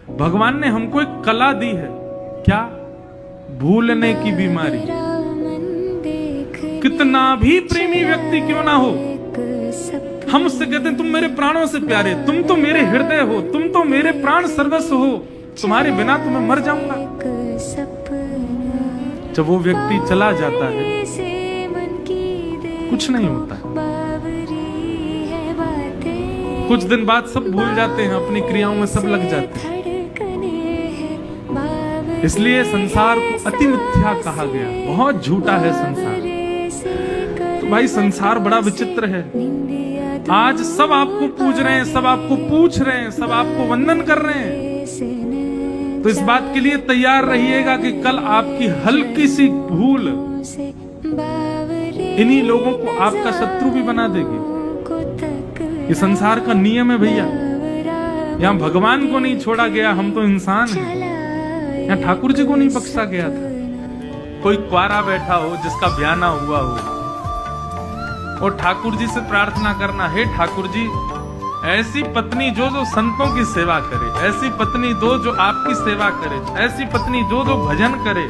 भगवान ने हमको एक कला दी है, क्या? भूलने की बीमारी। कितना भी प्रेमी व्यक्ति क्यों ना हो, हम उससे कहते हैं तुम मेरे प्राणों से प्यारे, तुम तो मेरे हृदय हो, तुम तो मेरे प्राण सर्वस्व हो, तुम्हारे बिना तो मैं मर जाऊंगा। जब वो व्यक्ति चला जाता है कुछ नहीं होता, कुछ दिन बाद सब भूल जाते हैं, अपनी क्रियाओं में सब लग जाते हैं। इसलिए संसार को अति मिथ्या कहा गया, बहुत झूठा है संसार। तो भाई संसार बड़ा विचित्र है। आज सब आपको पूज रहे हैं, सब आपको पूछ रहे हैं, सब आपको वंदन कर रहे हैं, तो इस बात के लिए तैयार रहिएगा कि कल आपकी हल्की सी भूल इन्हीं लोगों को आपका शत्रु भी बना देगी। ये संसार का नियम है भैया। यहाँ भगवान को नहीं छोड़ा गया, हम तो इंसान हैं। यहाँ ठाकुर जी को नहीं बख्शा गया था। कोई कुआरा बैठा हो जिसका ब्याह ना हुआ हो और ठाकुर जी से प्रार्थना करना, हे ठाकुर जी ऐसी पत्नी जो जो संतों की सेवा करे, ऐसी पत्नी दो जो आपकी सेवा करे, ऐसी पत्नी जो जो भजन करे,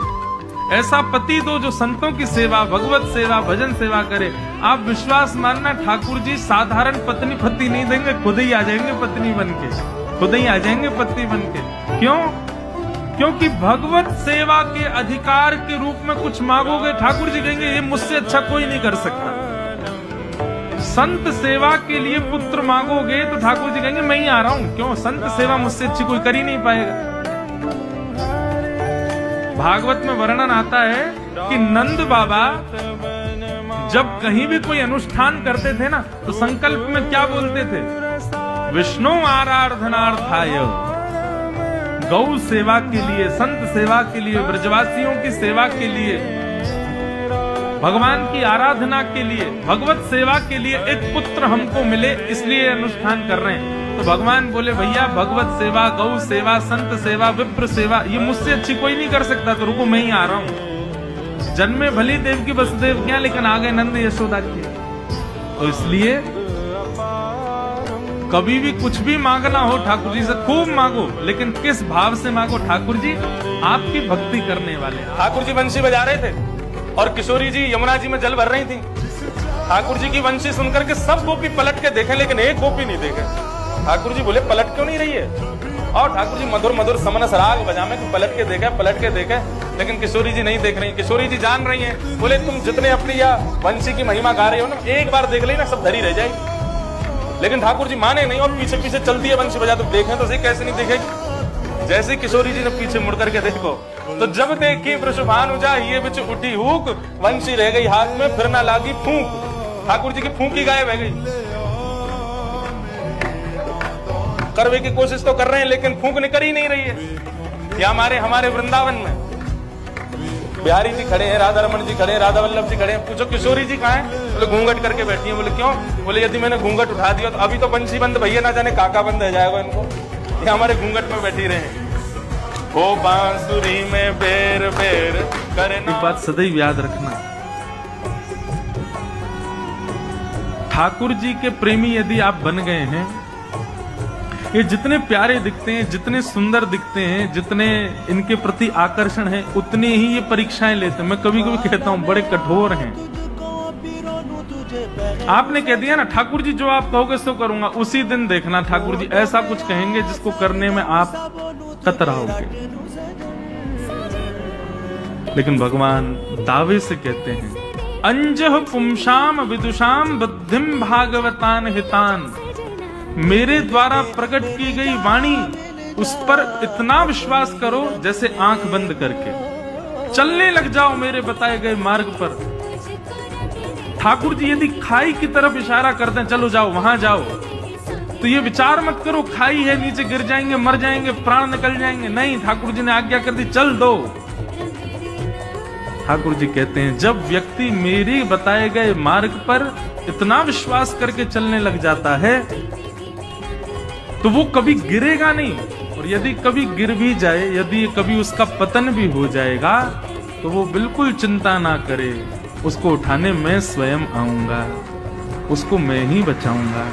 ऐसा पति दो जो संतों की सेवा, भगवत सेवा, भजन सेवा करे। आप विश्वास मानना ठाकुर जी साधारण पति नहीं देंगे, खुद ही आ जाएंगे पत्नी बनके, खुद ही आ जाएंगे पत्नी बनके। क्यों? क्योंकि भगवत सेवा के अधिकार के रूप में कुछ मांगोगे, ठाकुर जी कहेंगे ये मुझसे अच्छा कोई नहीं कर सकता। संत सेवा के लिए पुत्र मांगोगे तो ठाकुर जी कहेंगे मैं ही आ रहा हूं। क्यों? संत सेवा मुझसे अच्छी कोई कर ही नहीं पाएगा। भागवत में वर्णन आता है कि नंद बाबा जब कहीं भी कोई अनुष्ठान करते थे ना, तो संकल्प में क्या बोलते थे? विष्णु आराधनार्थाय, गौ सेवा के लिए, संत सेवा के लिए, ब्रजवासियों की सेवा के लिए, भगवान की आराधना के लिए, भगवत सेवा के लिए एक पुत्र हमको मिले, इसलिए अनुष्ठान कर रहे हैं। तो भगवान बोले भैया भगवत सेवा, गौ सेवा, संत सेवा, विप्र सेवा ये मुझसे अच्छी कोई नहीं कर सकता, तो रुको मैं ही आ रहा हूं। जन्मे भली देव की वसुदेव क्या, लेकिन आ गए नंद यशोदा की। तो इसलिए कभी भी कुछ भी मांगना हो ठाकुर जी से खूब मांगो, लेकिन किस भाव से मांगो? ठाकुर जी आपकी भक्ति करने वाले। ठाकुर जी बंसी बजा रहे थे और किशोरी जी यमुना जी में जल भर रही थी। ठाकुर जी की बंसी सुनकर के सब गोपी पलट के देखे, लेकिन एक गोपी नहीं देखे। ठाकुर जी बोले पलट क्यों नहीं रही है? और ठाकुर जी मधुर मधुर समनस राग बजामे कि पलट के देखे, लेकिन किशोरी जी नहीं देख रही। किशोरी जी जान रही हैं, बोले तुम जितने अपनी या बंसी की महिमा गा रहे हो ना, एक बार देख ली ना सब धरी रह जाएगी। लेकिन ठाकुर जी माने नहीं और पीछे पीछे चलती है बंसी बजा, तो देखें तो सही कैसे नहीं देखेगी। जैसे किशोरी जी ने पीछे मुड़ करके देखो तो जब देखी वृषभानुजा ये बिच उठी हुक, बंसी रह गई हाथ में, फिर ना लागी फूंक। ठाकुर जी की फूंकी गायब रह गई। करने की कोशिश तो कर रहे हैं, लेकिन फूंक निकल ही नहीं रही है। या हमारे वृंदावन में बिहारी जी खड़े हैं, राधा रमन जी खड़े हैं, राधा वल्लभ जी खड़े हैं। पूछो किशोरी जी कहाँ हैं? बोले घूंघट करके बैठी हैं। बोले क्यों? बोले यदि मैंने घूंघट उठा दिया तो अभी तो बंसी बंद, भैया ना जाने काका बंद हो जाएगा इनको। ये हमारे घूंघट में बैठी रहे। ओ बांसुरी में बेर बेर करे। एक बात सदैव याद रखना, ठाकुर जी के प्रेमी यदि आप बन गए हैं, ये जितने प्यारे दिखते हैं, जितने सुंदर दिखते हैं, जितने इनके प्रति आकर्षण है, उतनी ही ये परीक्षाएं लेते हैं। मैं कभी कभी कहता हूं बड़े कठोर हैं। आपने कह दिया ना ठाकुर जी जो आप कहोगे सो करूंगा, उसी दिन देखना ठाकुर जी ऐसा कुछ कहेंगे जिसको करने में आप कतराओगे। लेकिन भगवान दावे से कहते हैं अंजह पुंसाम विदुषाम बुद्धिम भागवतान हितान, मेरे द्वारा प्रकट की गई वाणी उस पर इतना विश्वास करो जैसे आंख बंद करके चलने लग जाओ मेरे बताए गए मार्ग पर। ठाकुर जी यदि खाई की तरफ इशारा करते हैं चलो जाओ वहां जाओ, तो ये विचार मत करो खाई है नीचे गिर जाएंगे, मर जाएंगे, प्राण निकल जाएंगे। नहीं, ठाकुर जी ने आज्ञा कर दी चल दो। ठाकुर जी कहते हैं जब व्यक्ति मेरे बताए गए मार्ग पर इतना विश्वास करके चलने लग जाता है तो वो कभी गिरेगा नहीं, और यदि कभी गिर भी जाए, यदि कभी उसका पतन भी हो जाएगा तो वो बिल्कुल चिंता ना करे, उसको उठाने मैं स्वयं आऊंगा, उसको मैं ही बचाऊंगा।